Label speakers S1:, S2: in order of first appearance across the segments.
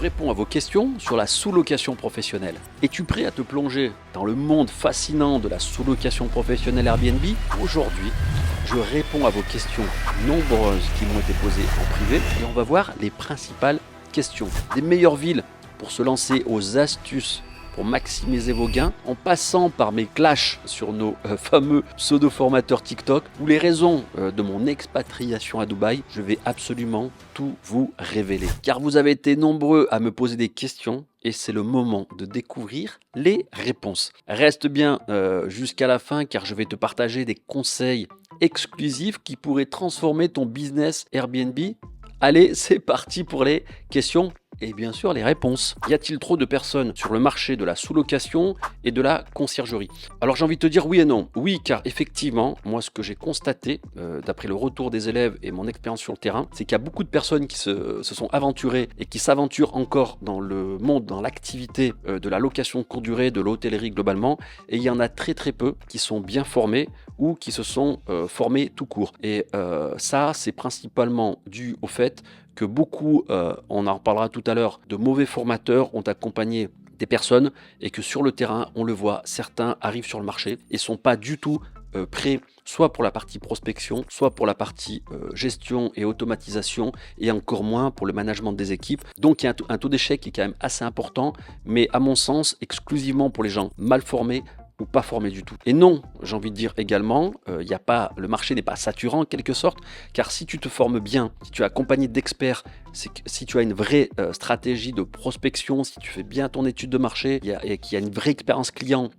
S1: réponds à vos questions sur la sous-location professionnelle. Es-tu prêt à te plonger dans le monde fascinant de la sous-location professionnelle Airbnb? Aujourd'hui, je réponds à vos questions nombreuses qui m'ont été posées en privé et on va voir les principales questions. Des meilleures villes pour se lancer aux astuces pour maximiser vos gains, en passant par mes clashs sur nos fameux pseudo-formateurs TikTok ou les raisons de mon expatriation à Dubaï, je vais absolument tout vous révéler. Car vous avez été nombreux à me poser des questions et c'est le moment de découvrir les réponses. Reste bien jusqu'à la fin car je vais te partager des conseils exclusifs qui pourraient transformer ton business Airbnb. Allez, c'est parti pour les questions. Et bien sûr, les réponses. Y a-t-il trop de personnes sur le marché de la sous-location et de la conciergerie? Alors j'ai envie de te dire oui et non. Oui, car effectivement, moi ce que j'ai constaté, d'après le retour des élèves et mon expérience sur le terrain, c'est qu'il y a beaucoup de personnes qui se sont aventurées et qui s'aventurent encore dans le monde, dans l'activité de la location courte durée, de l'hôtellerie globalement. Et il y en a très très peu qui sont bien formés ou qui se sont formés tout court. Et ça, c'est principalement dû au fait que beaucoup, on en reparlera tout à l'heure, de mauvais formateurs ont accompagné des personnes et que sur le terrain, on le voit, certains arrivent sur le marché et sont pas du tout prêts, soit pour la partie prospection, soit pour la partie gestion et automatisation et encore moins pour le management des équipes. Donc il y a un taux d'échec qui est quand même assez important, mais à mon sens, exclusivement pour les gens mal formés, ou pas formé du tout. Et non, j'ai envie de dire également, le marché n'est pas saturant en quelque sorte, car si tu te formes bien, si tu es accompagné d'experts, si tu as une vraie stratégie de prospection, si tu fais bien ton étude de marché, et qu'il y a une vraie expérience client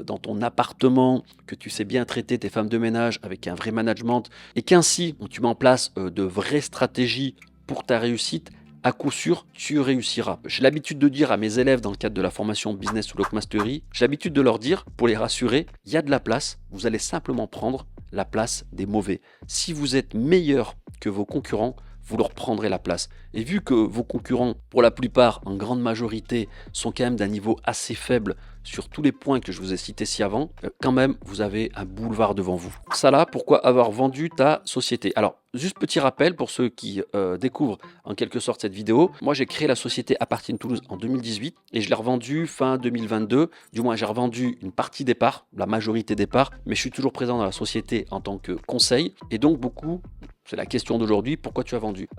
S1: dans ton appartement, que tu sais bien traiter tes femmes de ménage avec un vrai management, et qu'ainsi tu mets en place de vraies stratégies pour ta réussite, à coup sûr, tu réussiras. J'ai l'habitude de dire à mes élèves dans le cadre de la formation Business ou Lock Mastery, j'ai l'habitude de leur dire, pour les rassurer, il y a de la place, vous allez simplement prendre la place des mauvais. Si vous êtes meilleur que vos concurrents, vous leur prendrez la place. Et vu que vos concurrents, pour la plupart, en grande majorité, sont quand même d'un niveau assez faible sur tous les points que je vous ai cités ci avant, quand même, vous avez un boulevard devant vous. Ça là, pourquoi avoir vendu ta société? Alors, juste petit rappel pour ceux qui découvrent en quelque sorte cette vidéo. Moi, j'ai créé la société Appartient Toulouse en 2018 et je l'ai revendue fin 2022. Du moins, j'ai revendu une partie des parts, la majorité des parts, mais je suis toujours présent dans la société en tant que conseil. Et donc, beaucoup... C'est la question d'aujourd'hui, pourquoi tu as vendu?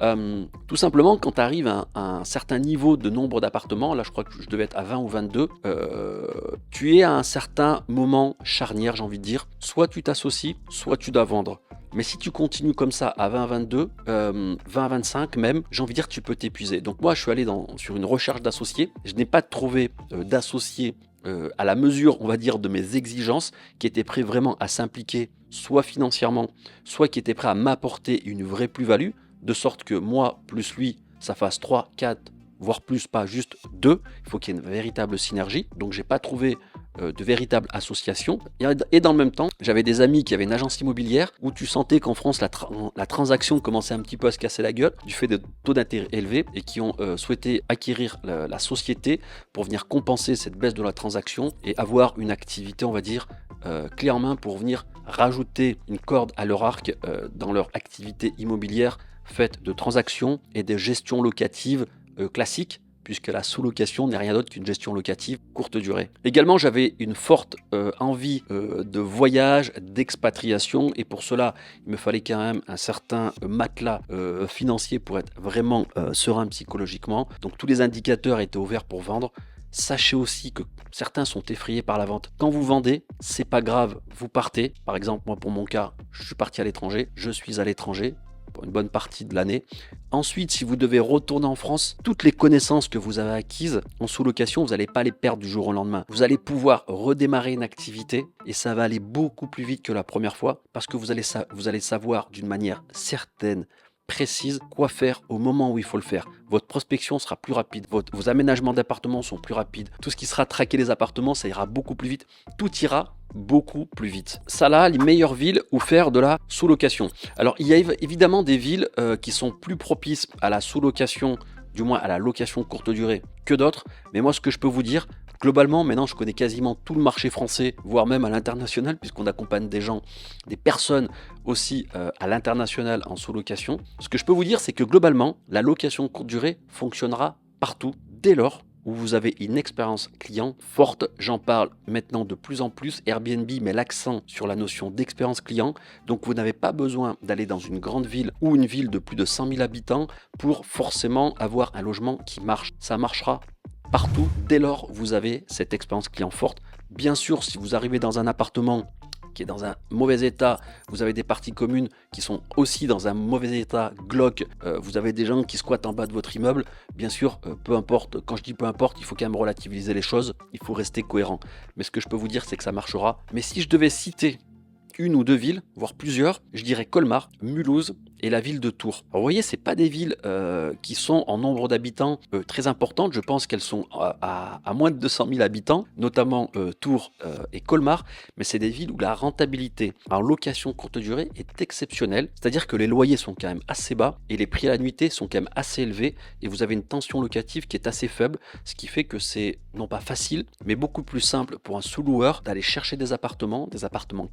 S1: Tout simplement, quand tu arrives à un certain niveau de nombre d'appartements, là je crois que je devais être à 20 ou 22, tu es à un certain moment charnière, j'ai envie de dire. Soit tu t'associes, soit tu dois vendre. Mais si tu continues comme ça à 20-22, 20-25 même, j'ai envie de dire que tu peux t'épuiser. Donc moi, je suis allé sur une recherche d'associés. Je n'ai pas trouvé d'associés à la mesure, on va dire, de mes exigences, qui étaient prêts vraiment à s'impliquer, soit financièrement, soit qui étaient prêts à m'apporter une vraie plus-value, de sorte que moi, plus lui, ça fasse 3, 4, voire plus, pas juste 2. Il faut qu'il y ait une véritable synergie. Donc, j'ai pas trouvé de véritable association. Et dans le même temps, j'avais des amis qui avaient une agence immobilière où tu sentais qu'en France, la transaction commençait un petit peu à se casser la gueule du fait de taux d'intérêt élevés et qui ont souhaité acquérir la société pour venir compenser cette baisse de la transaction et avoir une activité, on va dire, clé en main pour venir rajouter une corde à leur arc dans leur activité immobilière faite de transactions et de gestion locative classique, puisque la sous-location n'est rien d'autre qu'une gestion locative courte durée. Également, j'avais une forte envie de voyage, d'expatriation, et pour cela, il me fallait quand même un certain matelas financier pour être vraiment serein psychologiquement. Donc tous les indicateurs étaient ouverts pour vendre. Sachez aussi que certains sont effrayés par la vente. Quand vous vendez, c'est pas grave, vous partez. Par exemple, moi pour mon cas, je suis parti à l'étranger, je suis à l'étranger pour une bonne partie de l'année. Ensuite, si vous devez retourner en France, toutes les connaissances que vous avez acquises en sous-location, vous n'allez pas les perdre du jour au lendemain. Vous allez pouvoir redémarrer une activité et ça va aller beaucoup plus vite que la première fois parce que vous allez savoir d'une manière certaine, précise, quoi faire au moment où il faut le faire. Votre prospection sera plus rapide, vos aménagements d'appartements sont plus rapides. Tout ce qui sera traquer les appartements, ça ira beaucoup plus vite. Tout ira beaucoup plus vite. Ça là, les meilleures villes où faire de la sous-location. Alors, il y a évidemment des villes qui sont plus propices à la sous-location, du moins à la location courte durée, que d'autres. Mais moi, ce que je peux vous dire, globalement, maintenant, je connais quasiment tout le marché français, voire même à l'international, puisqu'on accompagne des gens, des personnes aussi à l'international en sous-location. Ce que je peux vous dire, c'est que globalement, la location courte durée fonctionnera partout dès lors où vous avez une expérience client forte. J'en parle maintenant de plus en plus. Airbnb met l'accent sur la notion d'expérience client. Donc vous n'avez pas besoin d'aller dans une grande ville ou une ville de plus de 100 000 habitants pour forcément avoir un logement qui marche. Ça marchera partout dès lors où vous avez cette expérience client forte. Bien sûr, si vous arrivez dans un appartement qui est dans un mauvais état, vous avez des parties communes qui sont aussi dans un mauvais état, glauque, vous avez des gens qui squattent en bas de votre immeuble, bien sûr, peu importe, quand je dis peu importe, il faut quand même relativiser les choses, il faut rester cohérent. Mais ce que je peux vous dire, c'est que ça marchera. Mais si je devais citer une ou deux villes, voire plusieurs, je dirais Colmar, Mulhouse et la ville de Tours. Alors vous voyez, c'est pas des villes qui sont en nombre d'habitants très importantes. Je pense qu'elles sont à moins de 200 000 habitants, notamment Tours et Colmar, mais c'est des villes où la rentabilité en location courte durée est exceptionnelle. C'est-à-dire que les loyers sont quand même assez bas et les prix à la nuitée sont quand même assez élevés et vous avez une tension locative qui est assez faible, ce qui fait que c'est non pas facile, mais beaucoup plus simple pour un sous-loueur d'aller chercher des appartements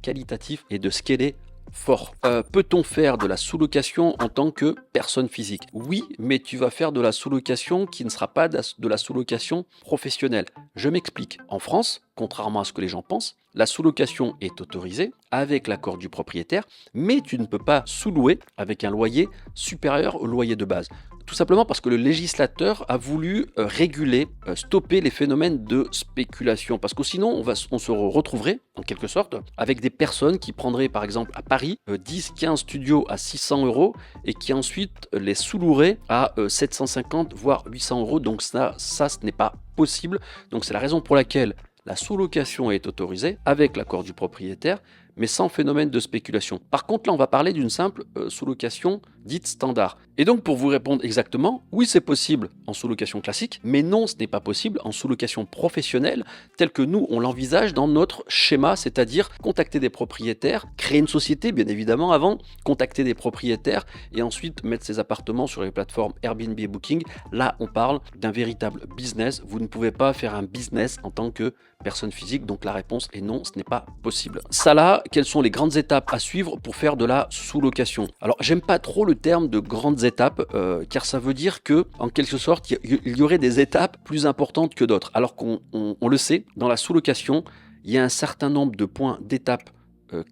S1: qualitatifs et de scaler fort. Peut-on faire de la sous-location en tant que personne physique? Oui, mais tu vas faire de la sous-location qui ne sera pas de la sous-location professionnelle. Je m'explique. En France, contrairement à ce que les gens pensent, la sous-location est autorisée avec l'accord du propriétaire, mais tu ne peux pas sous-louer avec un loyer supérieur au loyer de base. Tout simplement parce que le législateur a voulu réguler, stopper les phénomènes de spéculation. Parce que sinon, on se retrouverait, en quelque sorte, avec des personnes qui prendraient, par exemple, à Paris, 10-15 studios à 600 € et qui ensuite les sous-loueraient à 750 voire 800 €. Donc ça, ce n'est pas possible. Donc c'est la raison pour laquelle la sous-location est autorisée avec l'accord du propriétaire, mais sans phénomène de spéculation. Par contre, là, on va parler d'une simple sous-location dite standard. Et donc, pour vous répondre exactement, oui, c'est possible en sous-location classique, mais non, ce n'est pas possible en sous-location professionnelle, telle que nous, on l'envisage dans notre schéma, c'est-à-dire contacter des propriétaires, créer une société, bien évidemment, avant, contacter des propriétaires et ensuite mettre ses appartements sur les plateformes Airbnb et Booking. Là, on parle d'un véritable business. Vous ne pouvez pas faire un business en tant que personne physique, donc la réponse est non, ce n'est pas possible. Ça là, quelles sont les grandes étapes à suivre pour faire de la sous-location? Alors, j'aime pas trop le terme de grandes étapes, car ça veut dire que, en quelque sorte, il y aurait des étapes plus importantes que d'autres. Alors qu'on le sait, dans la sous-location, il y a un certain nombre de points d'étapes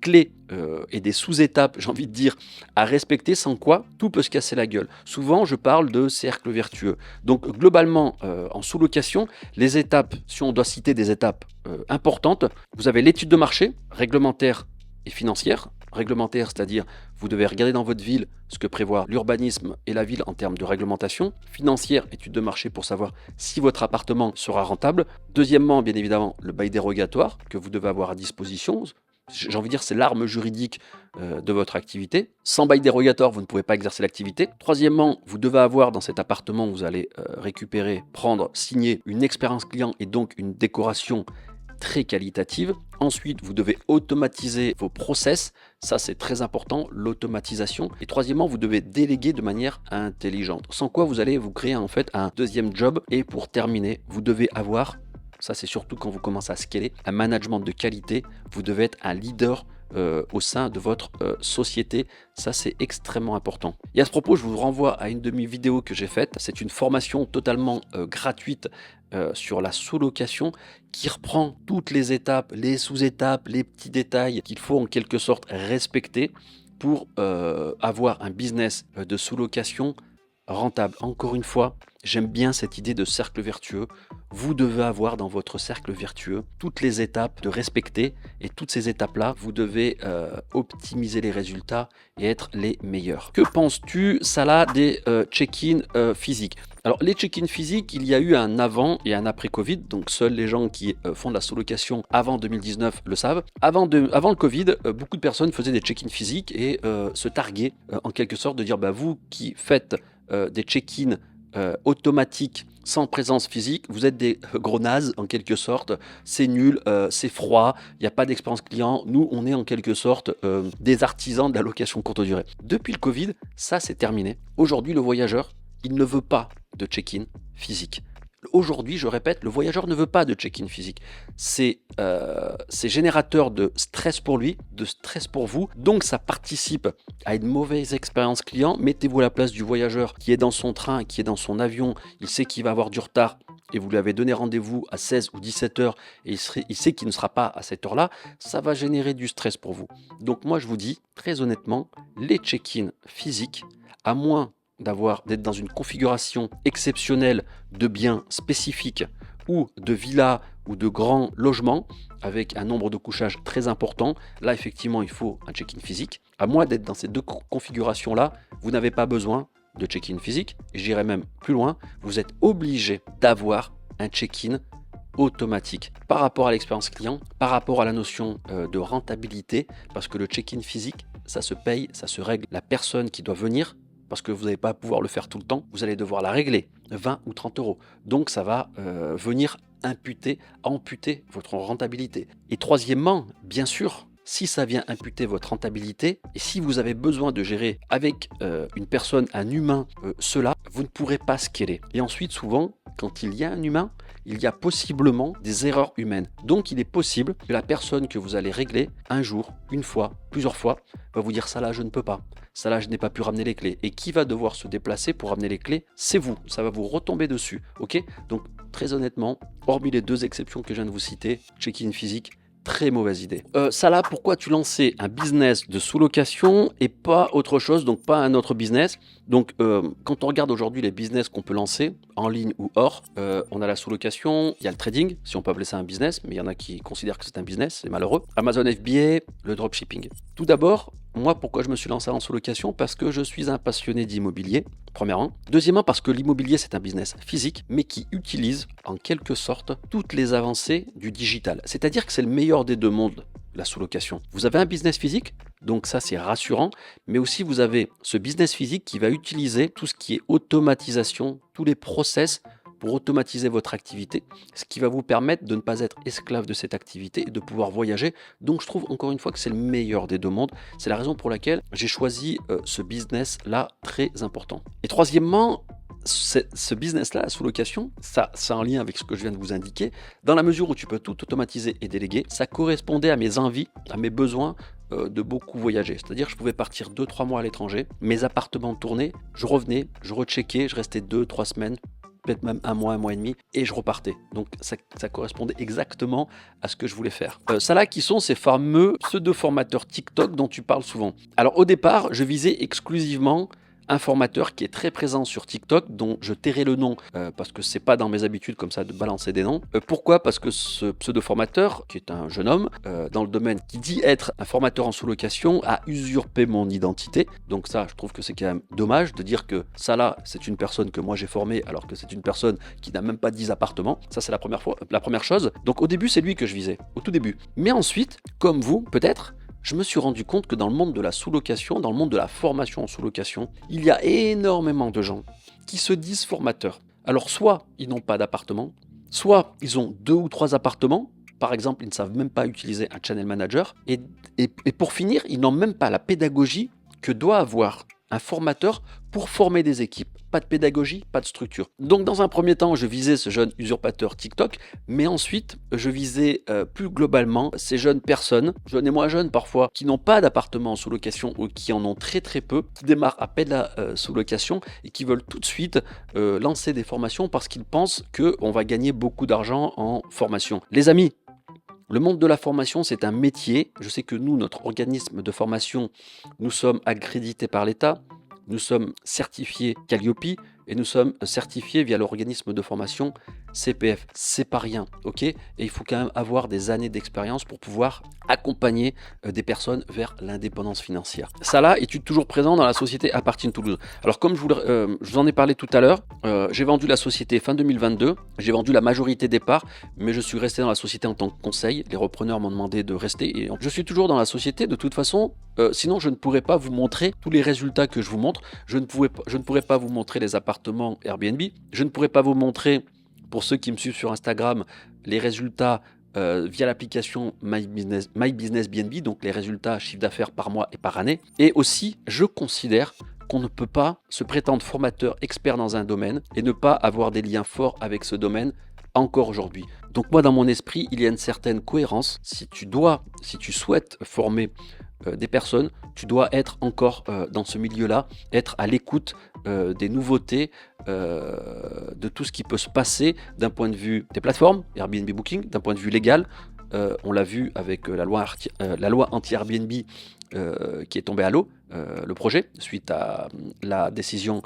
S1: clés et des sous-étapes, j'ai envie de dire, à respecter, sans quoi tout peut se casser la gueule. Souvent, je parle de cercle vertueux. Donc, globalement, en sous-location, les étapes, si on doit citer des étapes importantes, vous avez l'étude de marché, réglementaire et financière. Réglementaire, c'est-à-dire vous devez regarder dans votre ville ce que prévoit l'urbanisme et la ville en termes de réglementation. Financière, étude de marché pour savoir si votre appartement sera rentable. Deuxièmement, bien évidemment, le bail dérogatoire que vous devez avoir à disposition. J'ai envie de dire, c'est l'arme juridique de votre activité. Sans bail dérogatoire, vous ne pouvez pas exercer l'activité. Troisièmement, vous devez avoir dans cet appartement, vous allez récupérer, prendre, signer une expérience client et donc une décoration très qualitative. Ensuite, vous devez automatiser vos process. Ça, c'est très important, l'automatisation. Et troisièmement, vous devez déléguer de manière intelligente. Sans quoi, vous allez vous créer en fait un deuxième job. Et pour terminer, vous devez avoir, ça c'est surtout quand vous commencez à scaler, un management de qualité. Vous devez être un leader au sein de votre société. Ça, c'est extrêmement important. Et à ce propos, je vous renvoie à une de mes vidéos que j'ai faite. C'est une formation totalement gratuite sur la sous-location qui reprend toutes les étapes, les sous-étapes, les petits détails qu'il faut en quelque sorte respecter pour avoir un business de sous-location rentable. Encore une fois, j'aime bien cette idée de cercle vertueux. Vous devez avoir dans votre cercle vertueux toutes les étapes de respecter et toutes ces étapes-là, vous devez optimiser les résultats et être les meilleurs. Que penses-tu, Salah, des check-in physiques? Alors, les check-in physiques, il y a eu un avant et un après Covid, donc seuls les gens qui font de la sous-location avant 2019 le savent. Avant le Covid, beaucoup de personnes faisaient des check-in physiques et se targuaient en quelque sorte de dire vous qui faites des check-in automatiques sans présence physique, vous êtes des gros nazes en quelque sorte, c'est nul, c'est froid, il n'y a pas d'expérience client, nous on est en quelque sorte des artisans de la location courte durée. Depuis le Covid, ça c'est terminé. Aujourd'hui le voyageur, il ne veut pas de check-in physique. Aujourd'hui, je répète, le voyageur ne veut pas de check-in physique. C'est générateur de stress pour lui, de stress pour vous. Donc, ça participe à une mauvaise expérience client. Mettez-vous à la place du voyageur qui est dans son train, qui est dans son avion. Il sait qu'il va avoir du retard et vous lui avez donné rendez-vous à 16 ou 17 heures et il sait qu'il ne sera pas à cette heure-là. Ça va générer du stress pour vous. Donc, moi, je vous dis, très honnêtement, les check-in physiques, à moins d'être dans une configuration exceptionnelle de biens spécifiques ou de villas ou de grands logements avec un nombre de couchages très important, là effectivement il faut un check-in physique. À moins d'être dans ces deux configurations-là, vous n'avez pas besoin de check-in physique. Et j'irai même plus loin, vous êtes obligé d'avoir un check-in automatique par rapport à l'expérience client, par rapport à la notion de rentabilité, parce que le check-in physique, ça se paye, ça se règle. La personne qui doit venir, parce que vous n'allez pas pouvoir le faire tout le temps, vous allez devoir la régler, 20 ou 30 euros. Donc ça va venir amputer votre rentabilité. Et troisièmement, bien sûr, si ça vient imputer votre rentabilité, et si vous avez besoin de gérer avec une personne, un humain, cela, vous ne pourrez pas scaler. Et ensuite, souvent, quand il y a un humain, il y a possiblement des erreurs humaines. Donc il est possible que la personne que vous allez régler un jour, une fois, plusieurs fois, va vous dire ça là je ne peux pas, ça là je n'ai pas pu ramener les clés. Et qui va devoir se déplacer pour ramener les clés? C'est vous, ça va vous retomber dessus. Ok? Donc très honnêtement, hormis les deux exceptions que je viens de vous citer, check-in physique, très mauvaise idée. Ça là, pourquoi tu lançais un business de sous-location et pas autre chose, donc pas un autre business? Donc quand on regarde aujourd'hui les business qu'on peut lancer, en ligne ou hors, on a la sous-location, il y a le trading, si on peut appeler ça un business, mais il y en a qui considèrent que c'est un business, c'est malheureux. Amazon FBA, le dropshipping. Tout d'abord, moi, pourquoi je me suis lancé en sous-location? Parce que je suis un passionné d'immobilier, premièrement. Deuxièmement, parce que l'immobilier, c'est un business physique, mais qui utilise en quelque sorte toutes les avancées du digital. C'est-à-dire que c'est le meilleur des deux mondes, la sous-location. Vous avez un business physique, donc ça c'est rassurant, mais aussi vous avez ce business physique qui va utiliser tout ce qui est automatisation, tous les process pour automatiser votre activité, ce qui va vous permettre de ne pas être esclave de cette activité et de pouvoir voyager. Donc je trouve encore une fois que c'est le meilleur des deux mondes. C'est la raison pour laquelle j'ai choisi ce business-là très important. Et troisièmement, ce business-là, la sous-location, ça c'est en lien avec ce que je viens de vous indiquer, dans la mesure où tu peux tout automatiser et déléguer, ça correspondait à mes envies, à mes besoins de beaucoup voyager. C'est-à-dire que je pouvais partir 2-3 mois à l'étranger, mes appartements tournaient, je revenais, je recheckais, je restais 2-3 semaines, peut-être même un mois et demi, et je repartais. Donc ça correspondait exactement à ce que je voulais faire. Ça là, qui sont ces fameux pseudo-formateurs TikTok dont tu parles souvent? Alors au départ, je visais exclusivement un formateur qui est très présent sur TikTok, dont je tairai le nom parce que c'est pas dans mes habitudes comme ça de balancer des noms. Pourquoi? Parce que ce pseudo-formateur, qui est un jeune homme dans le domaine, qui dit être un formateur en sous-location, a usurpé mon identité. Donc ça, je trouve que c'est quand même dommage de dire que ça là, c'est une personne que moi j'ai formée, alors que c'est une personne qui n'a même pas 10 appartements. Ça, c'est la première chose. Donc au début, c'est lui que je visais, au tout début. Mais ensuite, comme vous, peut-être, je me suis rendu compte que dans le monde de la sous-location, dans le monde de la formation en sous-location, il y a énormément de gens qui se disent formateurs. Alors soit ils n'ont pas d'appartement, soit ils ont 2 ou 3 appartements, par exemple ils ne savent même pas utiliser un channel manager, et pour finir, ils n'ont même pas la pédagogie que doit avoir un formateur pour former des équipes. Pas de pédagogie, pas de structure. Donc dans un premier temps, je visais ce jeune usurpateur TikTok, mais ensuite, je visais plus globalement ces jeunes personnes, jeunes et moins jeunes parfois, qui n'ont pas d'appartement en sous-location ou qui en ont très très peu, qui démarrent à peine la sous-location et qui veulent tout de suite lancer des formations parce qu'ils pensent qu'on va gagner beaucoup d'argent en formation. Les amis, le monde de la formation, c'est un métier. Je sais que nous, notre organisme de formation, nous sommes accrédités par l'État, nous sommes certifiés Calliope et nous sommes certifiés via l'organisme de formation CPF. C'est pas rien, ok? Et il faut quand même avoir des années d'expérience pour pouvoir accompagner des personnes vers l'indépendance financière. Ça là, est toujours présent dans la société Apartine Toulouse. Alors comme je vous en ai parlé tout à l'heure, j'ai vendu la société fin 2022, j'ai vendu la majorité des parts, mais je suis resté dans la société en tant que conseil. Les repreneurs m'ont demandé de rester et je suis toujours dans la société de toute façon. Sinon, je ne pourrais pas vous montrer tous les résultats que je vous montre. Je ne pourrais pas vous montrer les appartements Airbnb. Je ne pourrais pas vous montrer, pour ceux qui me suivent sur Instagram, les résultats via l'application My Business BNB, donc les résultats chiffre d'affaires par mois et par année. Et aussi, je considère qu'on ne peut pas se prétendre formateur expert dans un domaine et ne pas avoir des liens forts avec ce domaine encore aujourd'hui. Donc moi, dans mon esprit, il y a une certaine cohérence. Si tu souhaites former des personnes, tu dois être encore dans ce milieu-là, être à l'écoute des nouveautés, de tout ce qui peut se passer d'un point de vue des plateformes, Airbnb Booking, d'un point de vue légal. On l'a vu avec la loi anti-Airbnb qui est tombée à l'eau, le projet, suite à la décision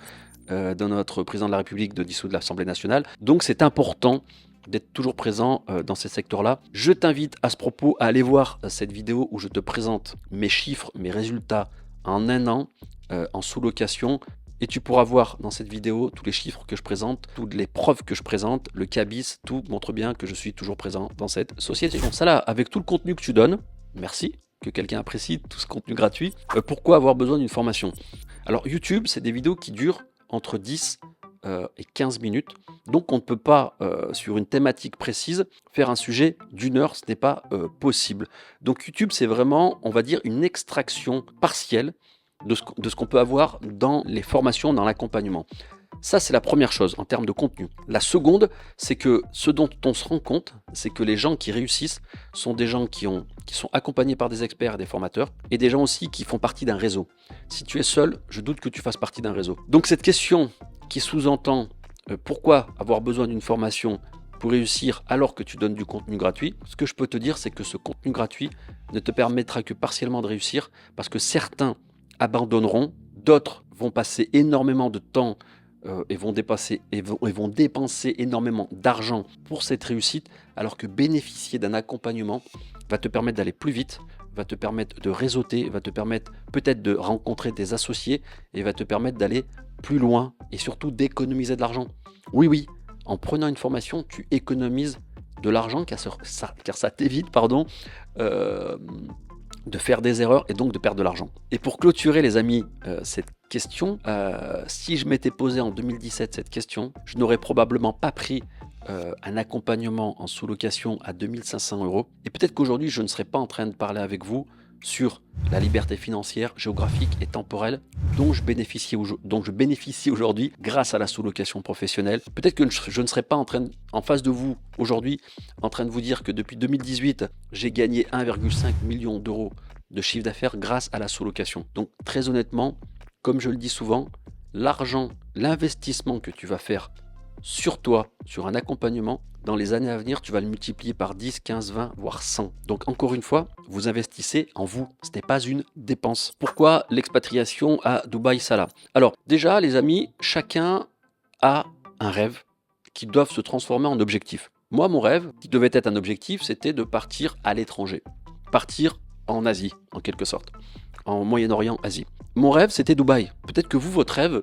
S1: de notre président de la République de dissoudre l'Assemblée nationale. Donc c'est important d'être toujours présent dans ces secteurs-là. Je t'invite à ce propos à aller voir cette vidéo où je te présente mes chiffres, mes résultats en un an en sous-location. Et tu pourras voir dans cette vidéo tous les chiffres que je présente, toutes les preuves que je présente, le cabis, tout montre bien que je suis toujours présent dans cette société. Donc ça là, avec tout le contenu que tu donnes, merci, que quelqu'un apprécie tout ce contenu gratuit, pourquoi avoir besoin d'une formation? Alors YouTube, c'est des vidéos qui durent entre 10 et 15 minutes. Donc on ne peut pas, sur une thématique précise, faire un sujet d'une heure, ce n'est pas possible. Donc YouTube, c'est vraiment, on va dire, une extraction partielle de ce qu'on peut avoir dans les formations, dans l'accompagnement. Ça, c'est la première chose en termes de contenu. La seconde, c'est que ce dont on se rend compte, c'est que les gens qui réussissent sont des gens qui sont accompagnés par des experts et des formateurs, et des gens aussi qui font partie d'un réseau. Si tu es seul, je doute que tu fasses partie d'un réseau. Donc cette question qui sous-entend pourquoi avoir besoin d'une formation pour réussir alors que tu donnes du contenu gratuit, ce que je peux te dire, c'est que ce contenu gratuit ne te permettra que partiellement de réussir, parce que certains abandonneront, d'autres vont passer énormément de temps et vont dépenser énormément d'argent pour cette réussite, alors que bénéficier d'un accompagnement va te permettre d'aller plus vite, va te permettre de réseauter, va te permettre peut-être de rencontrer des associés et va te permettre d'aller plus loin et surtout d'économiser de l'argent. Oui, en prenant une formation, tu économises de l'argent car ça t'évite, de faire des erreurs et donc de perdre de l'argent. Et pour clôturer, les amis, cette question, si je m'étais posé en 2017 cette question, je n'aurais probablement pas pris un accompagnement en sous-location à 2500 €. Et peut-être qu'aujourd'hui, je ne serais pas en train de parler avec vous sur la liberté financière, géographique et temporelle dont je bénéficie aujourd'hui grâce à la sous-location professionnelle. Peut-être que je ne serais pas en face de vous aujourd'hui en train de vous dire que depuis 2018, j'ai gagné 1,5 million d'euros de chiffre d'affaires grâce à la sous-location. Donc très honnêtement, comme je le dis souvent, l'argent, l'investissement que tu vas faire sur toi, sur un accompagnement, dans les années à venir, tu vas le multiplier par 10, 15, 20, voire 100. Donc encore une fois, vous investissez en vous. Ce n'est pas une dépense. Pourquoi l'expatriation à Dubaï Salah? Alors déjà, les amis, chacun a un rêve qui doit se transformer en objectif. Moi, mon rêve, qui devait être un objectif, c'était de partir à l'étranger. Partir en Asie, en quelque sorte. En Moyen-Orient, Asie. Mon rêve, c'était Dubaï. Peut-être que vous, votre rêve,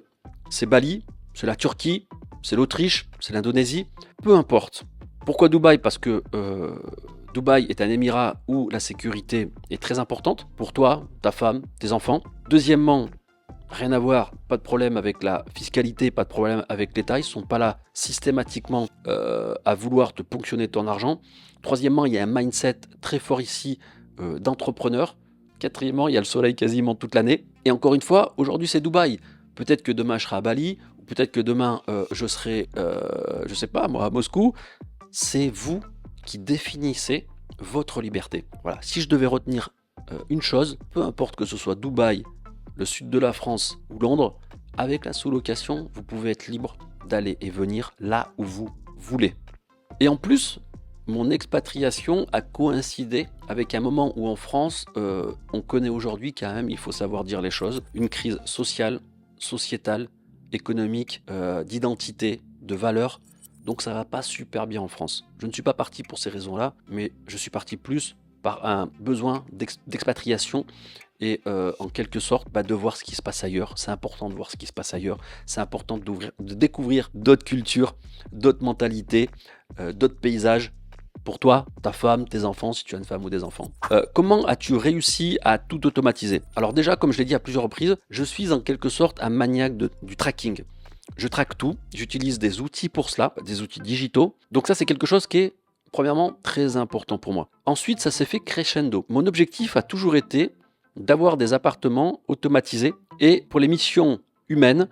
S1: c'est Bali, c'est la Turquie, c'est l'Autriche, c'est l'Indonésie, peu importe. Pourquoi Dubaï? Parce que Dubaï est un émirat où la sécurité est très importante pour toi, ta femme, tes enfants. Deuxièmement, rien à voir, pas de problème avec la fiscalité, pas de problème avec l'État, ils ne sont pas là systématiquement à vouloir te ponctionner ton argent. Troisièmement, il y a un mindset très fort ici d'entrepreneur. Quatrièmement, il y a le soleil quasiment toute l'année. Et encore une fois, aujourd'hui c'est Dubaï. Peut-être que demain je serai à Bali, ou peut-être que demain je serai, je sais pas moi, à Moscou. C'est vous qui définissez votre liberté. Voilà. Si je devais retenir une chose, peu importe que ce soit Dubaï, le sud de la France ou Londres, avec la sous-location, vous pouvez être libre d'aller et venir là où vous voulez. Et en plus, mon expatriation a coïncidé avec un moment où en France, on connaît aujourd'hui quand même, il faut savoir dire les choses, une crise sociale, sociétale, économique, d'identité, de valeurs. Donc ça va pas super bien en France. Je ne suis pas parti pour ces raisons-là, mais je suis parti plus par un besoin d'expatriation et en quelque sorte de voir ce qui se passe ailleurs. C'est important de voir ce qui se passe ailleurs. C'est important de découvrir d'autres cultures, d'autres mentalités, d'autres paysages. Pour toi, ta femme, tes enfants, si tu as une femme ou des enfants. Comment as-tu réussi à tout automatiser? Alors déjà, comme je l'ai dit à plusieurs reprises, je suis en quelque sorte un maniaque du tracking. Je traque tout, j'utilise des outils pour cela, des outils digitaux. Donc ça, c'est quelque chose qui est, premièrement, très important pour moi. Ensuite, ça s'est fait crescendo. Mon objectif a toujours été d'avoir des appartements automatisés. Et pour les missions humaine,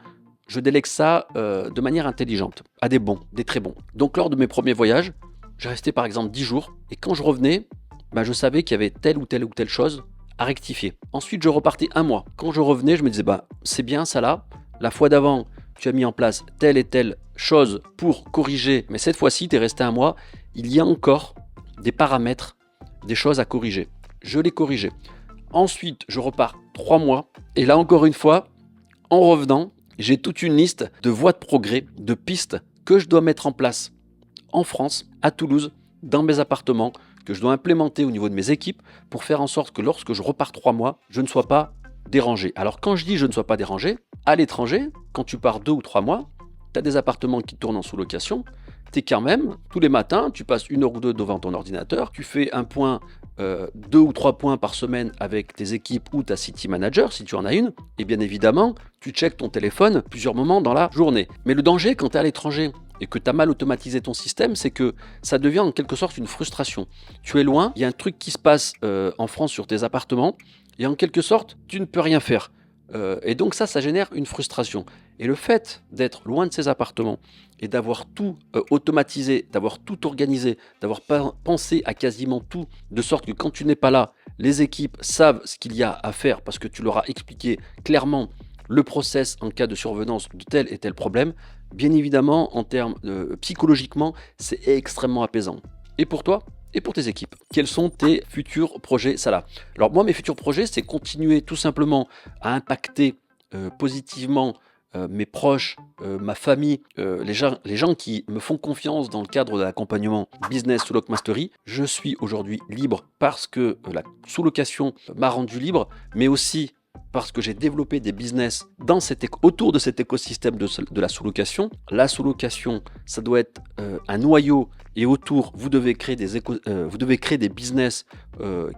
S1: je délègue ça de manière intelligente, à des bons, des très bons. Donc lors de mes premiers voyages, j'ai resté par exemple 10 jours, et quand je revenais, je savais qu'il y avait telle ou telle chose à rectifier. Ensuite, je repartais un mois. Quand je revenais, je me disais, c'est bien ça là, la fois d'avant, tu as mis en place telle et telle chose pour corriger, mais cette fois-ci, tu es resté un mois, il y a encore des paramètres, des choses à corriger. Je les corrigeais. Ensuite, je repars 3 mois, et là encore une fois, en revenant, j'ai toute une liste de voies de progrès, de pistes que je dois mettre en place en France, à Toulouse, dans mes appartements, que je dois implémenter au niveau de mes équipes pour faire en sorte que lorsque je repars 3 mois, je ne sois pas dérangé. Alors quand je dis je ne sois pas dérangé, à l'étranger, quand tu pars 2 ou 3 mois, tu as des appartements qui tournent en sous-location, tu es quand même, tous les matins, tu passes 1 heure ou 2 devant ton ordinateur, tu fais un point, 2 ou 3 points par semaine avec tes équipes ou ta city manager, si tu en as une, et bien évidemment, tu checkes ton téléphone plusieurs moments dans la journée. Mais le danger quand tu es à l'étranger, et que tu as mal automatisé ton système, c'est que ça devient en quelque sorte une frustration. Tu es loin, il y a un truc qui se passe en France sur tes appartements, et en quelque sorte, tu ne peux rien faire. Et donc ça génère une frustration. Et le fait d'être loin de ces appartements et d'avoir tout automatisé, d'avoir tout organisé, d'avoir pensé à quasiment tout, de sorte que quand tu n'es pas là, les équipes savent ce qu'il y a à faire parce que tu leur as expliqué clairement le process en cas de survenance de tel et tel problème, bien évidemment, en termes psychologiquement, c'est extrêmement apaisant. Et pour toi et pour tes équipes, quels sont tes futurs projets Salah? Alors moi, mes futurs projets, c'est continuer tout simplement à impacter positivement mes proches, ma famille, les gens qui me font confiance dans le cadre de l'accompagnement business sous Lock Mastery. Je suis aujourd'hui libre parce que la sous-location m'a rendu libre, mais aussi parce que j'ai développé des business autour de cet écosystème de la sous-location. La sous-location, ça doit être un noyau, et autour, vous devez créer des business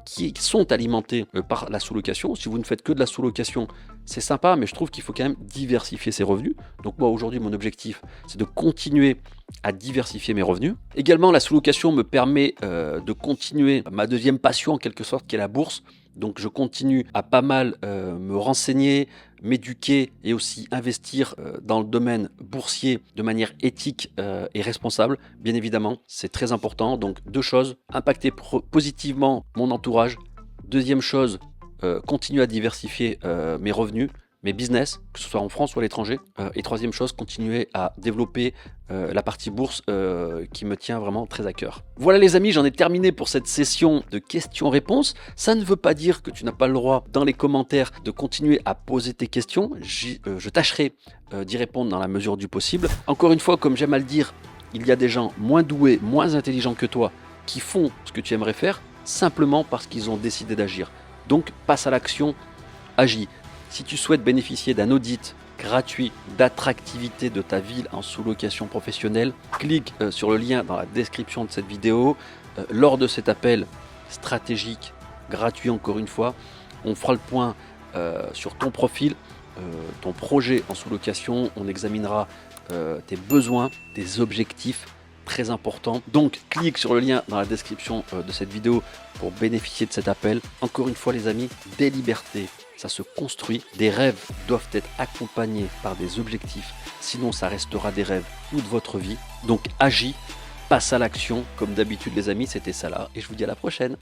S1: qui sont alimentés par la sous-location. Si vous ne faites que de la sous-location, c'est sympa, mais je trouve qu'il faut quand même diversifier ses revenus. Donc moi, aujourd'hui, mon objectif, c'est de continuer à diversifier mes revenus. Également, la sous-location me permet de continuer ma deuxième passion, en quelque sorte, qui est la bourse. Donc je continue à pas mal me renseigner, m'éduquer et aussi investir dans le domaine boursier de manière éthique et responsable. Bien évidemment, c'est très important. Donc 2 choses, impacter positivement mon entourage. Deuxième chose, continuer à diversifier mes revenus, mes business, que ce soit en France ou à l'étranger. Et troisième chose, continuer à développer la partie bourse qui me tient vraiment très à cœur. Voilà les amis, j'en ai terminé pour cette session de questions-réponses. Ça ne veut pas dire que tu n'as pas le droit dans les commentaires de continuer à poser tes questions. Je tâcherai d'y répondre dans la mesure du possible. Encore une fois, comme j'aime à le dire, il y a des gens moins doués, moins intelligents que toi qui font ce que tu aimerais faire simplement parce qu'ils ont décidé d'agir. Donc passe à l'action, agis. Si tu souhaites bénéficier d'un audit gratuit d'attractivité de ta ville en sous-location professionnelle, clique sur le lien dans la description de cette vidéo. Lors de cet appel stratégique, gratuit encore une fois, on fera le point sur ton profil, ton projet en sous-location. On examinera tes besoins, tes objectifs très importants. Donc clique sur le lien dans la description de cette vidéo pour bénéficier de cet appel. Encore une fois les amis, des libertés, ça se construit. Des rêves doivent être accompagnés par des objectifs, sinon ça restera des rêves toute votre vie. Donc agis, passe à l'action. Comme d'habitude les amis, c'était Salah et je vous dis à la prochaine.